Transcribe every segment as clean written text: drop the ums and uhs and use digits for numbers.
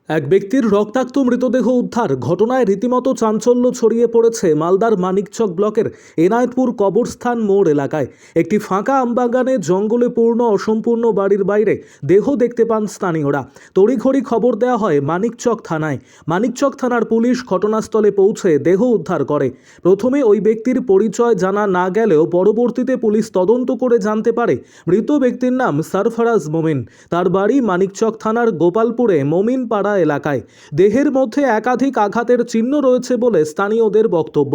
এক ব্যক্তির রক্তাক্ত মৃতদেহ উদ্ধার ঘটনায় রীতিমতো চাঞ্চল্য ছড়িয়ে পড়েছে মালদার মানিকচক ব্লকের এনায়েতপুর কবরস্থান মোড় এলাকায়। একটি ফাঁকা আমবাগানে জঙ্গলে পূর্ণ অসম্পূর্ণ বাড়ির বাইরে দেহ দেখতে পান স্থানীয়রা। তড়িঘড়ি খবর দেওয়া হয় মানিকচক থানায়। মানিকচক থানার পুলিশ ঘটনাস্থলে পৌঁছে দেহ উদ্ধার করে। প্রথমে ওই ব্যক্তির পরিচয় জানা না গেলেও পরবর্তীতে পুলিশ তদন্ত করে জানতে পারে মৃত ব্যক্তির নাম সরফরাজ মোমিন। তার বাড়ি মানিকচক থানার গোপালপুরে মোমিন পাড়া এলাকায়। দেহের মধ্যে একাধিক আঘাতের চিহ্ন রয়েছে বলে স্থানীয়দের বক্তব্য।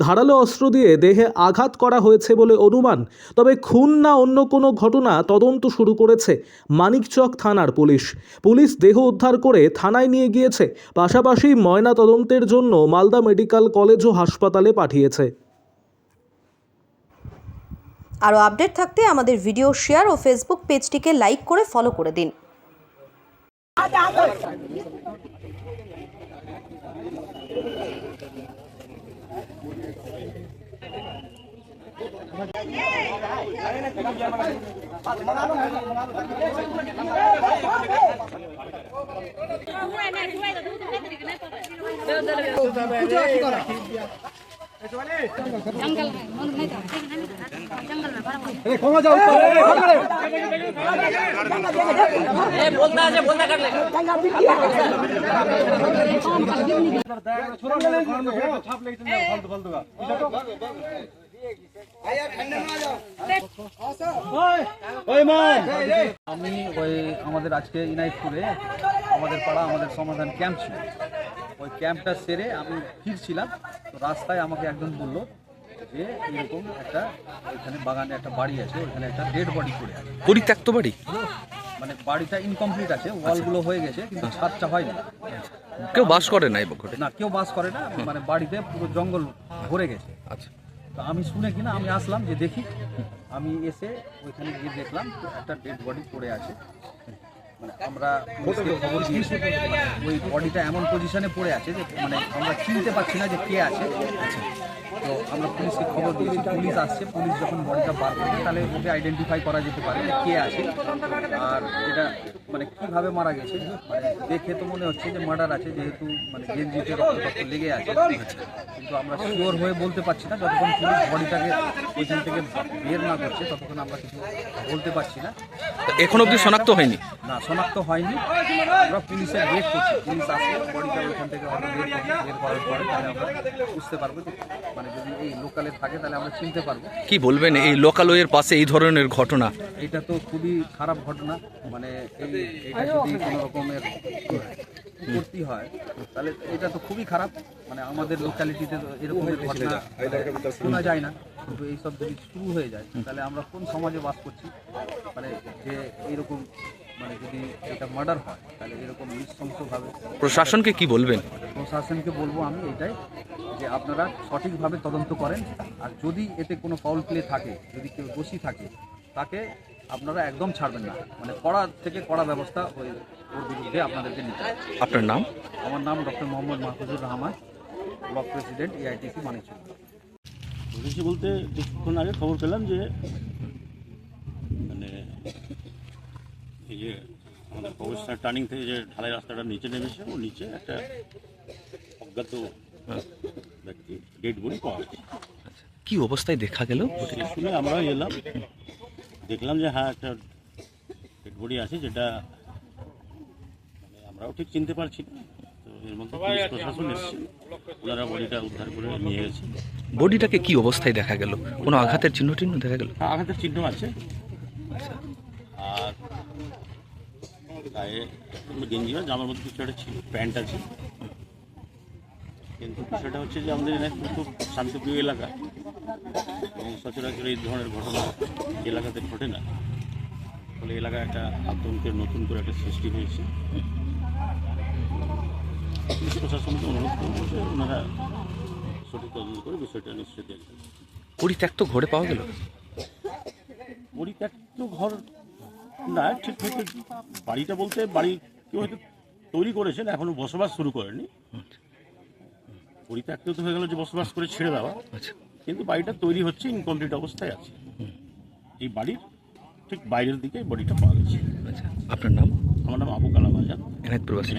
ধারালো অস্ত্র দিয়ে দেহে আঘাত করা হয়েছে বলে অনুমান। তবে খুন না অন্য কোনো ঘটনা তদন্ত শুরু করেছে মানিকচক থানার পুলিশ। পুলিশ দেহ উদ্ধার করে থানায় নিয়ে গিয়েছে, পাশাপাশি ময়না তদন্তের জন্য মালদা মেডিকেল কলেজ ও হাসপাতালে পাঠিয়েছে। আরও আপডেট থাকতে আমাদের ভিডিও শেয়ার ও ফেসবুক পেজটিকে লাইক করে ফলো করে দিন। जंगल में नहीं था जंगल में ए कौन जाओ ए बोलता है बोलता कर ले छाप लेके फालतू फालतू का आया ठंडा में आ जाओ ओए मान আমি ওই আমাদের আজকে ইনাইতপুরে আমাদের পাড়া আমাদের সমাধান ক্যাম্প ছিল। ওই ক্যাম্পটা সেরে আমি ফিরছিলাম, তো রাস্তায় আমাকে একজন বলল যে এরকম একটা ওইখানে বাগানে একটা বাড়ি আছে, ওইখানে একটা ডেড বডি পড়ে আছে। পরিত্যক্ত বাড়ি মানে বাড়িটা ইনকমপ্লিট আছে, ওয়ালগুলো হয়ে গেছে কিন্তু ছাদটা হয়নি। কেউ বাস করে না এই ঘটে না, কেউ বাস করে না, মানে বাড়িতে পুরো জঙ্গল ভরে গেছে। আচ্ছা, তো আমি শুনে কিনা আমি আসলাম যে দেখি, আমি এসে ওইখানে গিয়ে দেখলাম একটা ডেড বডি পড়ে আছে। মানে আমরা পুলিশকে খবর দিয়েছি, ওই বডিটা এমন পজিশনে পড়ে আছে যে মানে আমরা চিনতে পারছি না যে কে আছে। তো আমরা পুলিশকে খবর দিয়েছি, পুলিশ আসছে। পুলিশ যখন বডিটা বার করবে তাহলে ওকে আইডেন্টিফাই করা যেতে পারে যে কে আছে আর এটা মানে কীভাবে মারা গেছে। মানে দেখে তো মনে হচ্ছে যে মার্ডার আছে, যেহেতু মানে গেঞ্জিতে রক্ত লেগে আছে, কিন্তু আমরা শিওর হয়ে বলতে পারছি না। যতক্ষণ পুলিশ বডিটাকে ওইখান থেকে বের না করছে ততক্ষণ আমরা কিছু বলতে পারছি না। এখন অবধি শনাক্ত হয়নি? না, শনাক্ত হয়নি। আমরা পুলিশের ওয়েট করছি, পুলিশ আসলে বডিটা ওইখান থেকে বের করার পরে তাহলে আমরা বুঝতে পারবো যে মানে যদি এই লোকালে থাকে তাহলে আমরা চিনতে পারবো। কি বলবেন এই লোকালয়ের পাশে এই ধরনের ঘটনা? এটা তো খুবই খারাপ ঘটনা। মানে এটা যদি কোনো রকমের করতে হয় তাহলে এটা তো খুবই খারাপ। মানে আমাদের লোকালিটিতে তো এরকমের ঘটনা শোনা যায় না, কিন্তু এইসব যদি শুরু হয়ে যায় তাহলে আমরা কোন সমাজে বাস করছি? মানে যে এইরকম মানে যদি এটা মার্ডার হয় তাহলে এরকম নৃশংসভাবে। প্রশাসনকে কি বলবেন? প্রশাসনকে বলবো আমি এটাই যে আপনারা সঠিকভাবে তদন্ত করেন, আর যদি এতে কোনো ফাউল প্লে থাকে, যদি কেউ দোষী থাকে তাকে আপনারা একদম ছাড়বেন না। মানে কড়া থেকে কড়া ব্যবস্থা ওর বিরুদ্ধে আপনাদেরকে নিতে হবে। আপনার নাম? আমার নাম doctor Mohammad Mahfuzur Rahman, block president AITC Manikchak. বলেছি বলতে কিছুক্ষণ আগে খবর পেলাম যে মানে এই যে আমাদের কবরস্থান টার্নিং থেকে যে ঢালাই রাস্তাটা নিচে নেমেছে, ও নিচে একটা অজ্ঞাত ব্যক্তি ডেড বডি পাওয়া গেছে। কি অবস্থায় দেখা গেল? সেটা শুনে আমরাও এলাম, দেখলাম যে হ্যাঁ একটা ডেড বডি আছে, যেটা মানে আমরাও ঠিক চিনতে পারছি না। তো এর মধ্যে পুলিশ প্রশাসন এসেছে, ওনারা বডিটা উদ্ধার করে নিয়ে গেছে। বডিটাকে কি অবস্থায় দেখা গেল? কোনো আঘাতের চিহ্ন টিহ্ন দেখা গেল? আঘাতের চিহ্ন আছে, আর গায়ে গেঞ্জি বা জামার মধ্যে কিছু একটা ছিল, প্যান্ট আছে। কিন্তু বিষয়টা হচ্ছে যে আমাদের এলাকা খুব শান্তিপ্রিয় এলাকা এবং সচরাচর এই ধরনের ঘটনা এলাকাতে ঘটে না, ফলে এলাকায় একটা আতঙ্কের নতুন করে একটা সৃষ্টি হয়েছে। পুলিশ প্রশাসনকে অনুরোধ করবো যে ওনারা সঠিক তদন্ত করে বিষয়টা নিশ্চয়ই দেখবেন। পরিত্যক্ত ঘরে পাওয়া গেল? পরিত্যক্ত ঘর না, ঠিক হয়তো বাড়িটা বলতে বাড়ি কেউ হয়তো তৈরি করেছেন, এখনো বসবাস শুরু করেনি। পরিত্যক্ত তো হয়ে গেল যে বসবাস করে ছেড়ে দেওয়া, কিন্তু বাড়িটা তৈরি হচ্ছে, ইনকমপ্লিট অবস্থায় আছে। এই বাড়ির ঠিক বাইরের দিকে বডিটা পাওয়া গেছে। আচ্ছা, আপনার নাম? আমার নাম আবু কালাম আজাদ, এনায়েতপুর বাসী।